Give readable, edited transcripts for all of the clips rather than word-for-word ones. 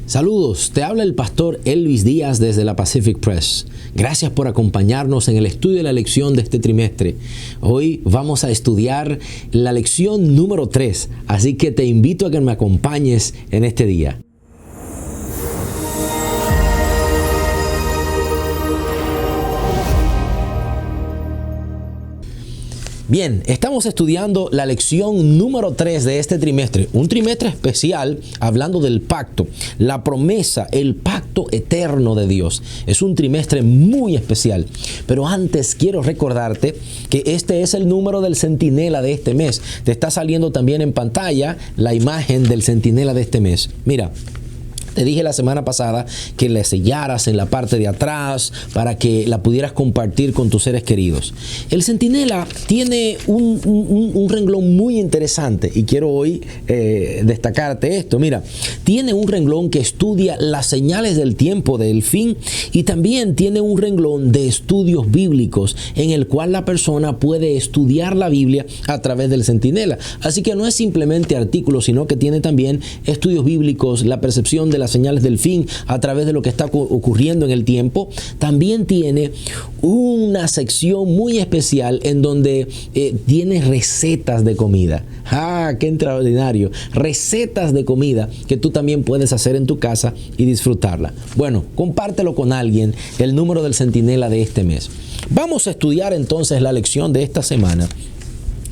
Saludos, te habla el pastor Elvis Díaz desde la Pacific Press. Gracias por acompañarnos en el estudio de la lección de este trimestre. Hoy vamos a estudiar la lección número 3, así que te invito a que me acompañes en este día. Bien, estamos estudiando la lección número 3 de este trimestre, un trimestre especial hablando del pacto, la promesa, el pacto eterno de Dios. Es un trimestre muy especial, pero antes quiero recordarte que este es el número del centinela de este mes. Te está saliendo también en pantalla la imagen del centinela de este mes. Mira. Te dije la semana pasada que la sellaras en la parte de atrás para que la pudieras compartir con tus seres queridos. El centinela tiene un renglón muy interesante y quiero hoy destacarte esto. Mira, tiene un renglón que estudia las señales del tiempo del fin y también tiene un renglón de estudios bíblicos en el cual la persona puede estudiar la Biblia a través del centinela. Así que no es simplemente artículos, sino que tiene también estudios bíblicos, la percepción de las señales del fin a través de lo que está ocurriendo en el tiempo. También tiene una sección muy especial en donde tiene recetas de comida. ¡Ah, qué extraordinario! Recetas de comida que tú también puedes hacer en tu casa y disfrutarla. Bueno, compártelo con alguien, el número del centinela de este mes. Vamos a estudiar entonces la lección de esta semana.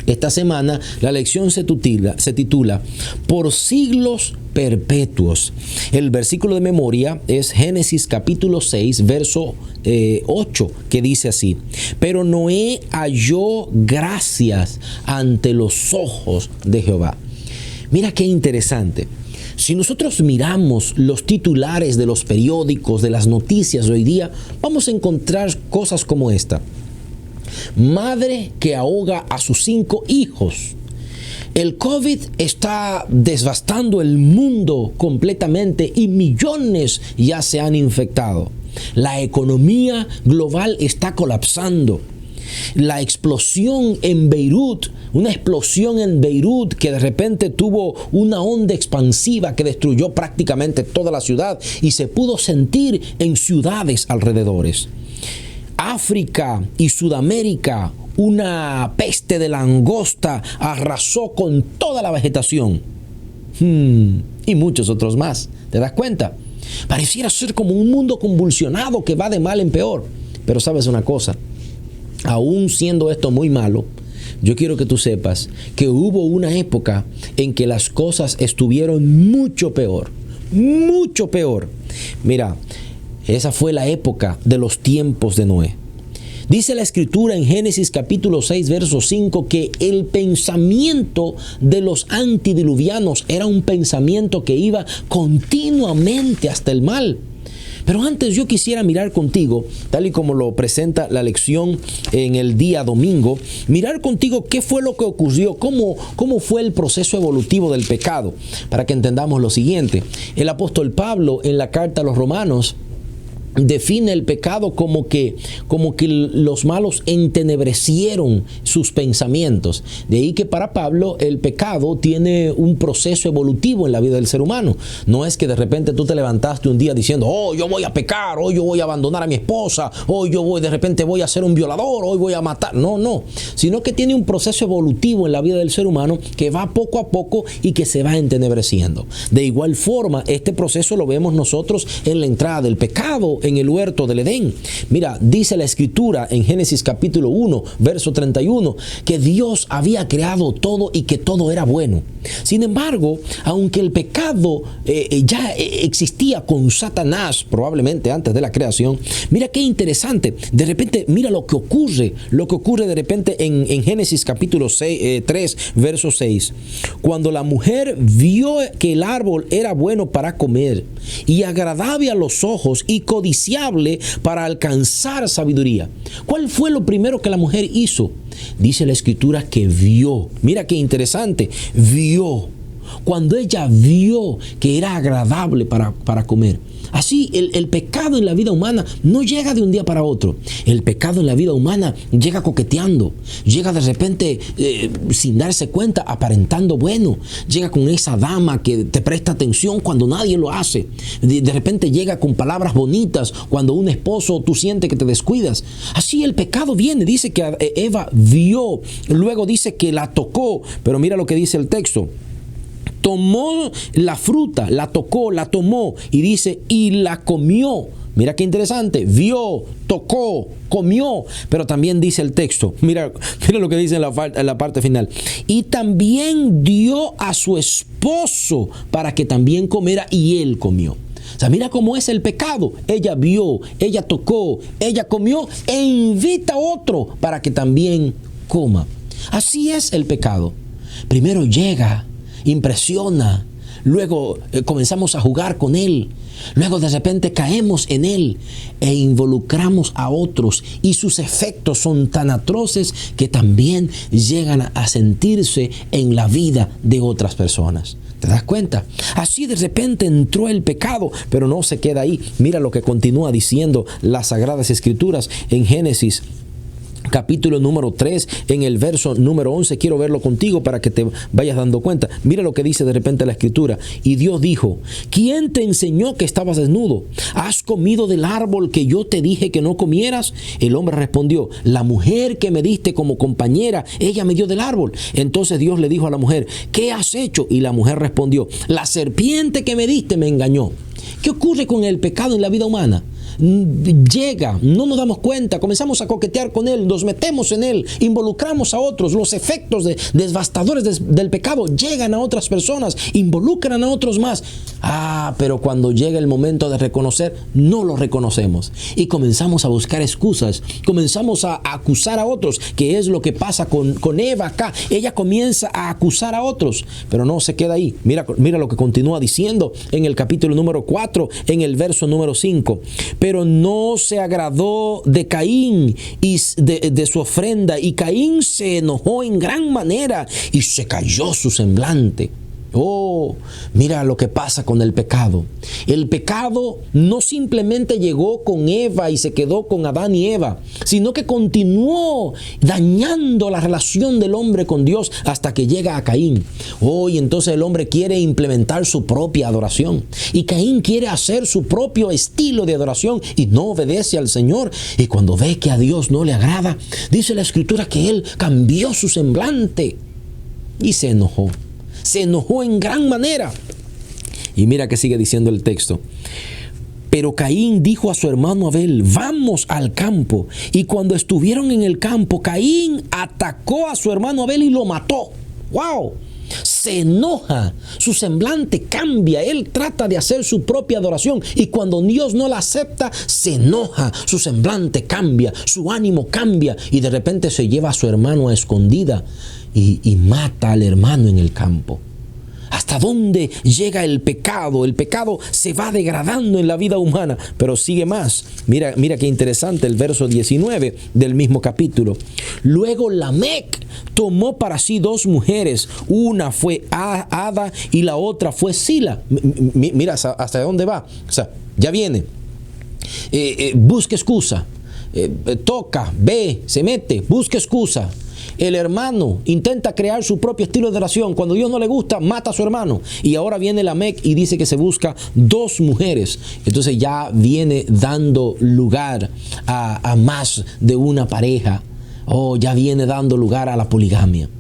Esta semana la lección se titula Por siglos perpetuos. El versículo de memoria es Génesis capítulo 6, verso 8, que dice así: Pero Noé halló gracias ante los ojos de Jehová. Mira qué interesante. Si nosotros miramos los titulares de los periódicos, de las noticias de hoy día, vamos a encontrar cosas como esta. Madre que ahoga a sus 5 hijos. El COVID está devastando el mundo completamente y millones ya se han infectado. La economía global está colapsando. La explosión en Beirut, una explosión en Beirut que de repente tuvo una onda expansiva que destruyó prácticamente toda la ciudad y se pudo sentir en ciudades alrededores. África y Sudamérica, una peste de langosta arrasó con toda la vegetación. Y muchos otros más. ¿Te das cuenta? Pareciera ser como un mundo convulsionado que va de mal en peor. Pero sabes una cosa, aún siendo esto muy malo, yo quiero que tú sepas que hubo una época en que las cosas estuvieron mucho peor. Mucho peor. Mira, esa fue la época de los tiempos de Noé. Dice la Escritura en Génesis capítulo 6, verso 5, que el pensamiento de los antidiluvianos era un pensamiento que iba continuamente hasta el mal. Pero antes yo quisiera mirar contigo, tal y como lo presenta la lección en el día domingo, mirar contigo qué fue lo que ocurrió, cómo fue el proceso evolutivo del pecado, para que entendamos lo siguiente. El apóstol Pablo en la carta a los Romanos define el pecado como que los malos entenebrecieron sus pensamientos. De ahí que para Pablo el pecado tiene un proceso evolutivo en la vida del ser humano. No es que de repente tú te levantaste un día diciendo, oh, yo voy a pecar, hoy yo voy a abandonar a mi esposa, hoy de repente voy a ser un violador, hoy voy a matar. No, sino que tiene un proceso evolutivo en la vida del ser humano que va poco a poco y que se va entenebreciendo. De igual forma, este proceso lo vemos nosotros en la entrada del pecado en el huerto del Edén. Mira, dice la Escritura en Génesis capítulo 1, verso 31, que Dios había creado todo y que todo era bueno. Sin embargo, aunque el pecado ya existía con Satanás, probablemente antes de la creación, mira qué interesante. De repente, mira lo que ocurre de repente en Génesis capítulo 3, verso 6. Cuando la mujer vio que el árbol era bueno para comer y agradable a los ojos y codiciable para alcanzar sabiduría. ¿Cuál fue lo primero que la mujer hizo? Dice la Escritura que vio. Mira qué interesante. Vio. cuando ella vio que era agradable para comer. Así, el pecado en la vida humana no llega de un día para otro. El pecado en la vida humana llega coqueteando, llega de repente sin darse cuenta, aparentando bueno. Llega con esa dama que te presta atención cuando nadie lo hace. De repente llega con palabras bonitas cuando un esposo tú sientes que te descuidas. Así el pecado viene. Dice que Eva vio, luego dice que la tocó, pero mira lo que dice el texto. Tomó la fruta, la tocó, la tomó y dice, y la comió. Mira qué interesante, vio, tocó, comió, pero también dice el texto, mira lo que dice en la parte final. Y también dio a su esposo para que también comiera y él comió. O sea, mira cómo es el pecado. Ella vio, ella tocó, ella comió e invita a otro para que también coma. Así es el pecado. Primero llega, impresiona, luego comenzamos a jugar con él, luego de repente caemos en él e involucramos a otros y sus efectos son tan atroces que también llegan a sentirse en la vida de otras personas. ¿Te das cuenta? Así de repente entró el pecado, pero no se queda ahí. Mira lo que continúa diciendo las Sagradas Escrituras en Génesis capítulo número 3, en el verso número 11. Quiero verlo contigo para que te vayas dando cuenta. Mira lo que dice de repente la Escritura. Y Dios dijo, ¿quién te enseñó que estabas desnudo? ¿Has comido del árbol que yo te dije que no comieras? El hombre respondió, la mujer que me diste como compañera, ella me dio del árbol. Entonces Dios le dijo a la mujer, ¿qué has hecho? Y la mujer respondió, la serpiente que me diste me engañó. ¿Qué ocurre con el pecado en la vida humana? Llega, no nos damos cuenta, comenzamos a coquetear con él, nos metemos en él, involucramos a otros, los efectos devastadores del pecado llegan a otras personas, involucran a otros más. Pero cuando llega el momento de reconocer, no lo reconocemos y comenzamos a buscar excusas, comenzamos a acusar a otros, que es lo que pasa con Eva acá. Ella comienza a acusar a otros, pero no se queda ahí. Mira lo que continúa diciendo en el capítulo número 4, en el verso número 5. Pero no se agradó de Caín y de su ofrenda, y Caín se enojó en gran manera y se cayó su semblante. Oh, mira lo que pasa con el pecado. El pecado no simplemente llegó con Eva y se quedó con Adán y Eva, sino que continuó dañando la relación del hombre con Dios hasta que llega a Caín. Oh, y entonces el hombre quiere implementar su propia adoración. Y Caín quiere hacer su propio estilo de adoración y no obedece al Señor. Y cuando ve que a Dios no le agrada, dice la Escritura que él cambió su semblante y se enojó. Se enojó en gran manera. Y mira que sigue diciendo el texto. Pero Caín dijo a su hermano Abel, vamos al campo. Y cuando estuvieron en el campo, Caín atacó a su hermano Abel y lo mató. ¡Wow! Se enoja, su semblante cambia, él trata de hacer su propia adoración y cuando Dios no la acepta, se enoja, su semblante cambia, su ánimo cambia y de repente se lleva a su hermano a escondida y mata al hermano en el campo. ¿Hasta dónde llega el pecado? El pecado se va degradando en la vida humana, pero sigue más. Mira qué interesante el verso 19 del mismo capítulo. Luego Lamec tomó para sí 2 mujeres. Una fue Ada y la otra fue Sila. Mira hasta dónde va. O sea, ya viene. Busca excusa. Toca, ve, se mete, busca excusa. El hermano intenta crear su propio estilo de adoración. Cuando Dios no le gusta, mata a su hermano. Y ahora viene Lamec y dice que se busca 2 mujeres. Entonces ya viene dando lugar a más de una pareja. Ya viene dando lugar a la poligamia.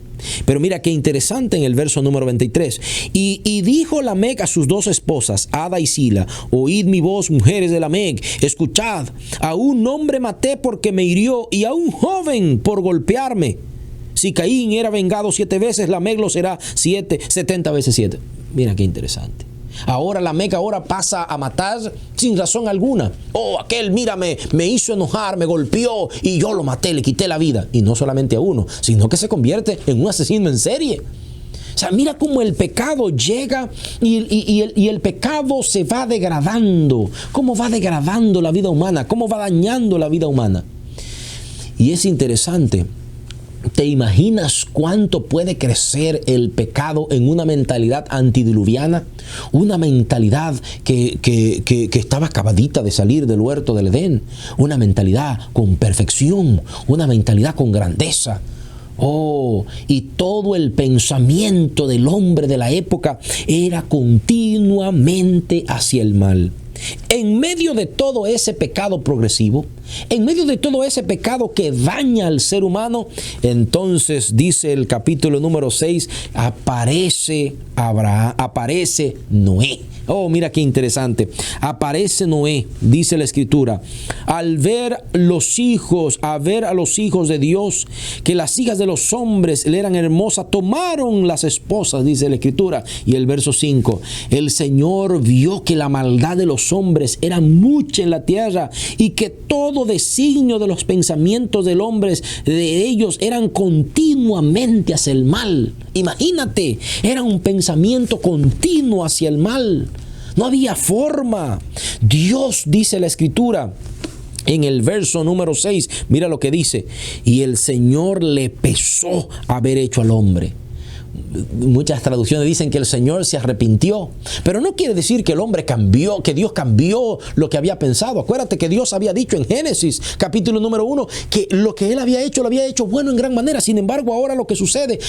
Pero mira qué interesante en el verso número 23. Y dijo Lamec a sus 2 esposas, Ada y Sila, oíd mi voz, mujeres de Lamec, escuchad, a un hombre maté porque me hirió y a un joven por golpearme. Si Caín era vengado 7 veces, Lamec lo será 70 veces 7. Mira qué interesante. Ahora Lamec pasa a matar sin razón alguna. Aquel, mírame, me hizo enojar, me golpeó y yo lo maté, le quité la vida. Y no solamente a uno, sino que se convierte en un asesino en serie. O sea, mira cómo el pecado llega y el pecado se va degradando. Cómo va degradando la vida humana, cómo va dañando la vida humana. Y es interesante ¿Te imaginas cuánto puede crecer el pecado en una mentalidad antidiluviana? Una mentalidad que estaba acabadita de salir del huerto del Edén. Una mentalidad con perfección, una mentalidad con grandeza. Oh, y todo el pensamiento del hombre de la época era continuamente hacia el mal. En medio de todo ese pecado progresivo, en medio de todo ese pecado que daña al ser humano, entonces dice el capítulo número 6, aparece Noé. Oh, mira qué interesante. Aparece Noé, dice la Escritura, a ver a los hijos de Dios, que las hijas de los hombres le eran hermosas, tomaron las esposas, dice la Escritura. Y el verso 5, el Señor vio que la maldad de los hombres era mucha en la tierra, y que todo designio de los pensamientos del hombre, de ellos, eran continuamente hacia el mal. Imagínate, era un pensamiento continuo hacia el mal. No había forma. Dios, dice la Escritura, en el verso número 6, mira lo que dice: y el Señor le pesó haber hecho al hombre. Muchas traducciones dicen que el Señor se arrepintió, pero no quiere decir que el hombre cambió, que Dios cambió lo que había pensado. Acuérdate que Dios había dicho en Génesis capítulo número 1 que lo que él había hecho, lo había hecho bueno en gran manera. Sin embargo, ahora lo que sucede,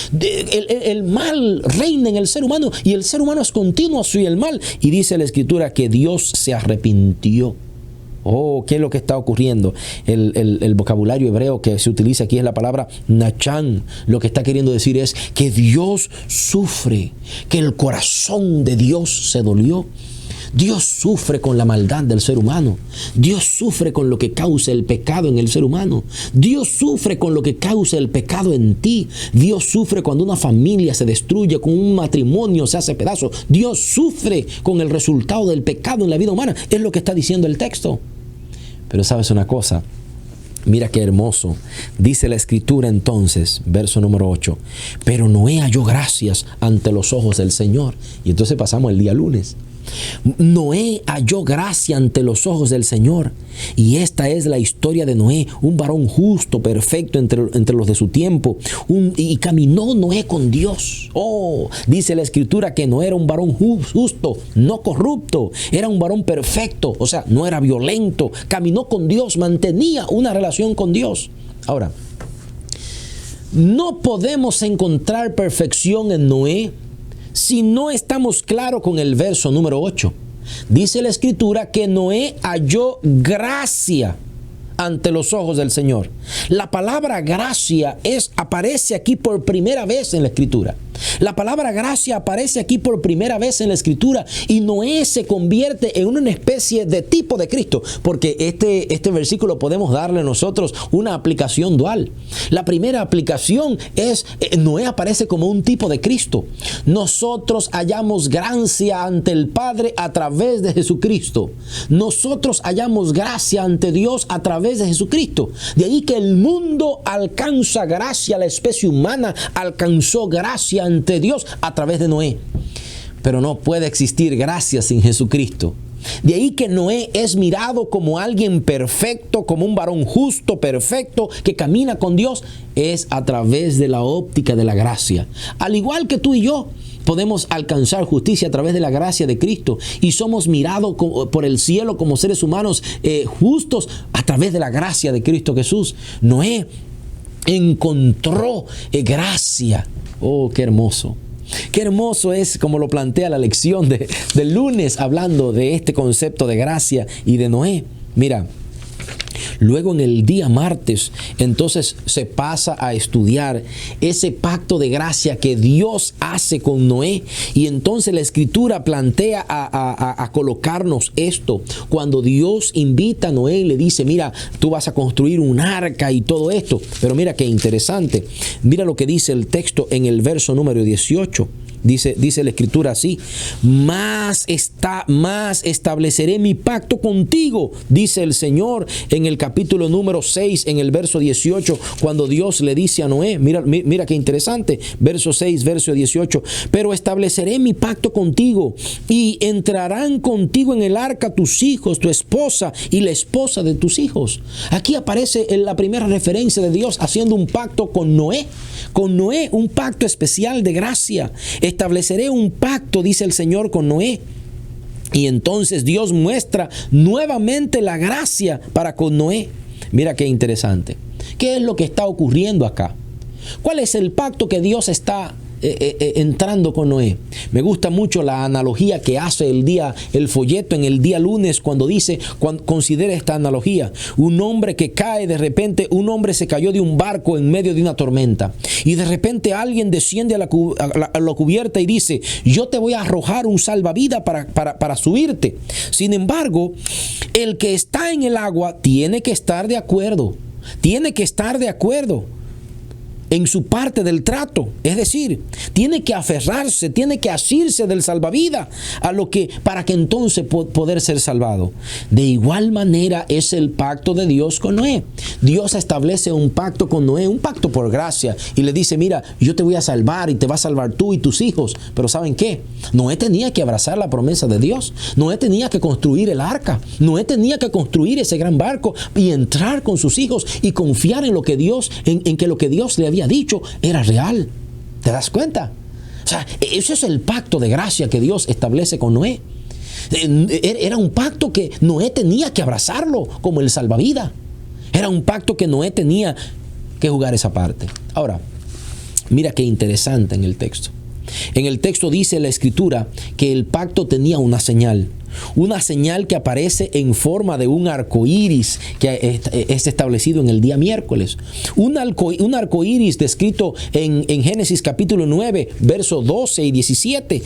el mal reina en el ser humano, y el ser humano es continuo hacia el mal, y dice la Escritura que Dios se arrepintió. Oh, ¿qué es lo que está ocurriendo? El vocabulario hebreo que se utiliza aquí es la palabra nachán. Lo que está queriendo decir es que Dios sufre, que el corazón de Dios se dolió. Dios sufre con la maldad del ser humano. Dios sufre con lo que causa el pecado en el ser humano. Dios sufre con lo que causa el pecado en ti. Dios sufre cuando una familia se destruye, cuando un matrimonio se hace pedazo. Dios sufre con el resultado del pecado en la vida humana. Es lo que está diciendo el texto. Pero ¿sabes una cosa? Mira qué hermoso. Dice la Escritura entonces, verso número 8, pero Noé halló gracias ante los ojos del Señor. Y entonces pasamos el día lunes. Noé halló gracia ante los ojos del Señor. Y esta es la historia de Noé, un varón justo, perfecto entre los de su tiempo. Y caminó Noé con Dios. Oh, dice la Escritura que Noé era un varón justo, no corrupto. Era un varón perfecto, o sea, no era violento. Caminó con Dios, mantenía una relación con Dios. Ahora, no podemos encontrar perfección en Noé si no estamos claros con el verso número 8. Dice la Escritura que Noé halló gracia ante los ojos del Señor. La palabra gracia aparece aquí por primera vez en la Escritura. La palabra gracia aparece aquí por primera vez en la Escritura, y Noé se convierte en una especie de tipo de Cristo, porque este versículo podemos darle nosotros una aplicación dual. La primera aplicación es, Noé aparece como un tipo de Cristo. Nosotros hallamos gracia ante el Padre a través de Jesucristo. Nosotros hallamos gracia ante Dios a través de Jesucristo. De ahí que el mundo alcanza gracia, la especie humana alcanzó gracia ante Dios a través de Noé. Pero no puede existir gracia sin Jesucristo. De ahí que Noé es mirado como alguien perfecto, como un varón justo, perfecto, que camina con Dios, es a través de la óptica de la gracia. Al igual que tú y yo, podemos alcanzar justicia a través de la gracia de Cristo, y somos mirados por el cielo como seres humanos justos a través de la gracia de Cristo Jesús. Noé encontró gracia. Oh, qué hermoso. Qué hermoso es como lo plantea la lección del lunes, hablando de este concepto de gracia y de Noé. Mira, luego en el día martes, entonces se pasa a estudiar ese pacto de gracia que Dios hace con Noé. Y entonces la Escritura plantea a colocarnos esto. Cuando Dios invita a Noé y le dice, mira, tú vas a construir un arca y todo esto. Pero mira qué interesante. Mira lo que dice el texto en el verso número 18. Dice la escritura así: más estableceré mi pacto contigo, dice el Señor en el capítulo número 6, en el verso 18, cuando Dios le dice a Noé, mira qué interesante, verso 6, verso 18, pero estableceré mi pacto contigo y entrarán contigo en el arca tus hijos, tu esposa y la esposa de tus hijos. Aquí aparece en la primera referencia de Dios haciendo un pacto con Noé, un pacto especial de gracia. Estableceré un pacto, dice el Señor, con Noé. Y entonces Dios muestra nuevamente la gracia para con Noé. Mira qué interesante. ¿Qué es lo que está ocurriendo acá? ¿Cuál es el pacto que Dios está entrando con Noé? Me gusta mucho la analogía que hace el folleto en el día lunes, cuando dice, considera esta analogía: un hombre que cae de repente, un hombre se cayó de un barco en medio de una tormenta, y de repente alguien desciende a la cubierta y dice: yo te voy a arrojar un salvavidas para subirte. Sin embargo, el que está en el agua tiene que estar de acuerdo en su parte del trato, es decir, tiene que aferrarse, tiene que asirse del salvavidas para que entonces poder ser salvado. De igual manera es el pacto de Dios con Noé. Dios establece un pacto con Noé, un pacto por gracia, y le dice: mira, yo te voy a salvar y te vas a salvar tú y tus hijos. Pero ¿saben qué? Noé tenía que abrazar la promesa de Dios. Noé tenía que construir el arca. Noé tenía que construir ese gran barco y entrar con sus hijos y confiar en lo que Dios, en que lo que Dios le había dicho era real. ¿Te das cuenta? O sea, ese es el pacto de gracia que Dios establece con Noé. Era un pacto que Noé tenía que abrazarlo como el salvavidas. Era un pacto que Noé tenía que jugar esa parte. Ahora, mira qué interesante en el texto. En el texto dice la escritura que el pacto tenía una señal que aparece en forma de un arco iris que es establecido en el día miércoles. Un arco iris descrito en Génesis capítulo 9, versos 12 y 17.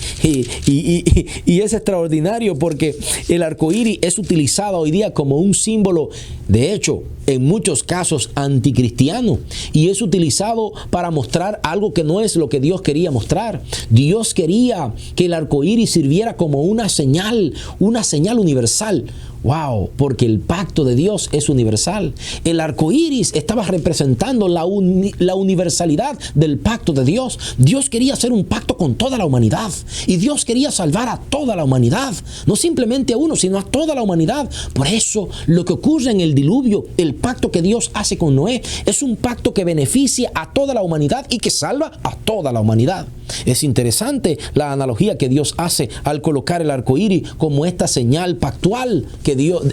Y es extraordinario porque el arco iris es utilizado hoy día como un símbolo, de hecho, en muchos casos anticristiano, y es utilizado para mostrar algo que no es lo que Dios quería mostrar. Dios quería que el arco iris sirviera como una señal universal. Wow, porque el pacto de Dios es universal. El arco iris estaba representando la universalidad del pacto de Dios. Dios quería hacer un pacto con toda la humanidad, y Dios quería salvar a toda la humanidad, no simplemente a uno, sino a toda la humanidad. Por eso, lo que ocurre en el diluvio, el pacto que Dios hace con Noé, es un pacto que beneficia a toda la humanidad y que salva a toda la humanidad. Es interesante la analogía que Dios hace al colocar el arco iris como esta señal pactual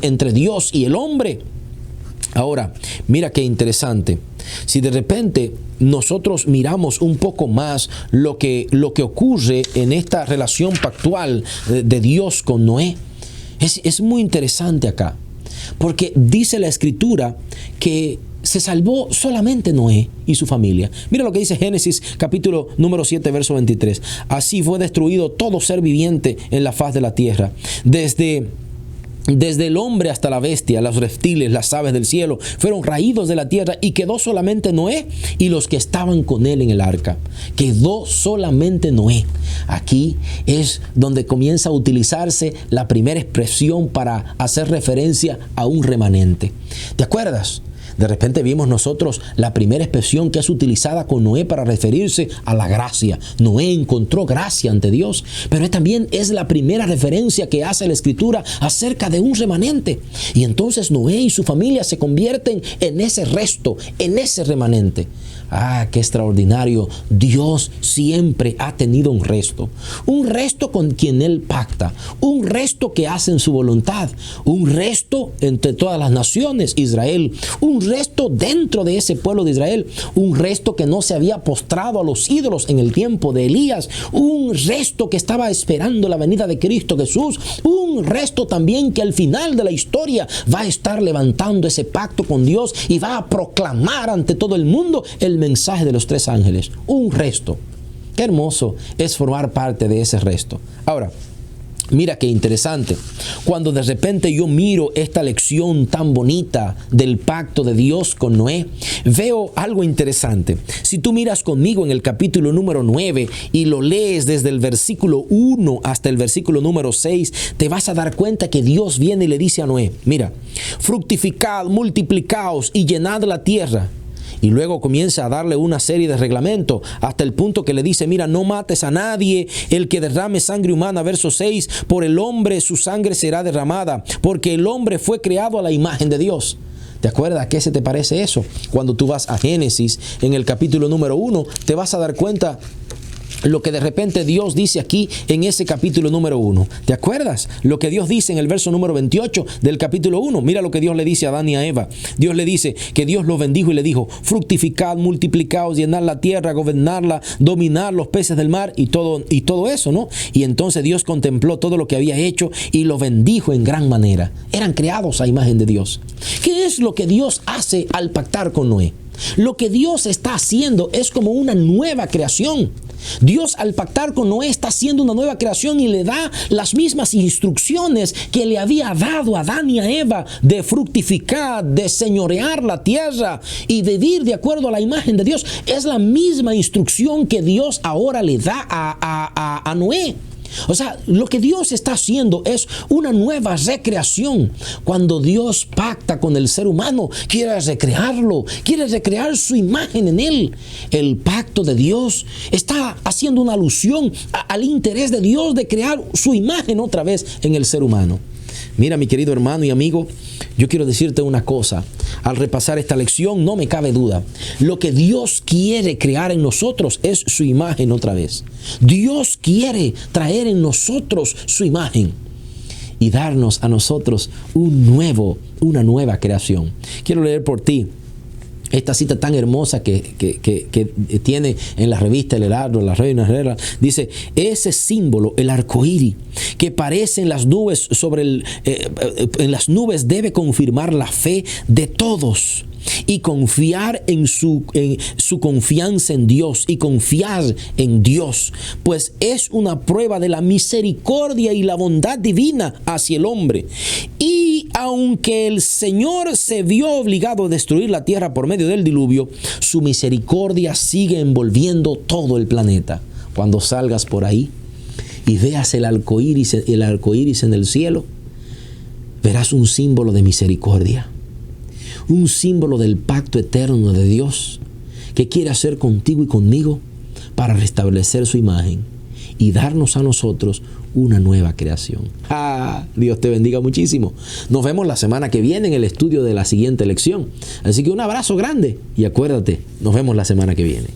entre Dios y el hombre. Ahora, mira qué interesante. Si de repente nosotros miramos un poco más lo que ocurre en esta relación pactual de Dios con Noé, es muy interesante acá. Porque dice la escritura que se salvó solamente Noé y su familia. Mira lo que dice Génesis capítulo número 7, verso 23. Así fue destruido todo ser viviente en la faz de la tierra, desde el hombre hasta la bestia, los reptiles, las aves del cielo fueron raídos de la tierra, y quedó solamente Noé y los que estaban con él en el arca. Quedó solamente Noé. Aquí es donde comienza a utilizarse la primera expresión para hacer referencia a un remanente. ¿Te acuerdas? De repente vimos nosotros la primera expresión que es utilizada con Noé para referirse a la gracia. Noé encontró gracia ante Dios, pero también es la primera referencia que hace la escritura acerca de un remanente. Y entonces Noé y su familia se convierten en ese resto, en ese remanente. Ah, qué extraordinario. Dios siempre ha tenido un resto con quien Él pacta, un resto que hace en su voluntad, un resto entre todas las naciones, Israel, un resto dentro de ese pueblo de Israel, un resto que no se había postrado a los ídolos en el tiempo de Elías, un resto que estaba esperando la venida de Cristo Jesús, un resto también que al final de la historia va a estar levantando ese pacto con Dios y va a proclamar ante todo el mundo el mensaje de los 3 ángeles. Un resto. Qué hermoso es formar parte de ese resto. Ahora, Mira qué interesante. Cuando de repente yo miro esta lección tan bonita del pacto de Dios con Noé, veo algo interesante. Si tú miras conmigo en el capítulo número 9 y lo lees desde el versículo 1 hasta el versículo número 6, te vas a dar cuenta que Dios viene y le dice a Noé, mira, fructificad, multiplicaos y llenad la tierra. Y luego comienza a darle una serie de reglamentos hasta el punto que le dice, mira, no mates a nadie, el que derrame sangre humana, verso 6, por el hombre su sangre será derramada, porque el hombre fue creado a la imagen de Dios. ¿Te acuerdas a qué se te parece eso? Cuando tú vas a Génesis, en el capítulo número 1, te vas a dar cuenta lo que de repente Dios dice aquí en ese capítulo número 1. ¿Te acuerdas? Lo que Dios dice en el verso número 28 del capítulo 1. Mira lo que Dios le dice a Adán y a Eva. Dios le dice que Dios los bendijo y le dijo, fructificad, multiplicaos, llenad la tierra, gobernarla, dominar los peces del mar y todo eso, ¿no? Y entonces Dios contempló todo lo que había hecho y los bendijo en gran manera. Eran creados a imagen de Dios. ¿Qué es lo que Dios hace al pactar con Noé? Lo que Dios está haciendo es como una nueva creación. Dios al pactar con Noé está haciendo una nueva creación y le da las mismas instrucciones que le había dado a Adán y a Eva de fructificar, de señorear la tierra y vivir de acuerdo a la imagen de Dios. Es la misma instrucción que Dios ahora le da a Noé. O sea, lo que Dios está haciendo es una nueva recreación. Cuando Dios pacta con el ser humano, quiere recrearlo, quiere recrear su imagen en él. El pacto de Dios está haciendo una alusión al interés de Dios de crear su imagen otra vez en el ser humano. Mira, mi querido hermano y amigo, yo quiero decirte una cosa. Al repasar esta lección, no me cabe duda. Lo que Dios quiere crear en nosotros es su imagen otra vez. Dios quiere traer en nosotros su imagen y darnos a nosotros una nueva creación. Quiero leer por ti esta cita tan hermosa que tiene en la revista El Heraldo, la Reina Herrera. Dice, ese símbolo, el arco iris, que aparece en las nubes en las nubes debe confirmar la fe de todos y confiar en su confianza en Dios y confiar en Dios, pues es una prueba de la misericordia y la bondad divina hacia el hombre. Y aunque el Señor se vio obligado a destruir la tierra por medio del diluvio, su misericordia sigue envolviendo todo el planeta. Cuando salgas por ahí y veas el arco iris en el cielo, verás un símbolo de misericordia. Un símbolo del pacto eterno de Dios que quiere hacer contigo y conmigo para restablecer su imagen y darnos a nosotros una nueva creación. Dios te bendiga muchísimo. Nos vemos la semana que viene en el estudio de la siguiente lección. Así que un abrazo grande y acuérdate, nos vemos la semana que viene.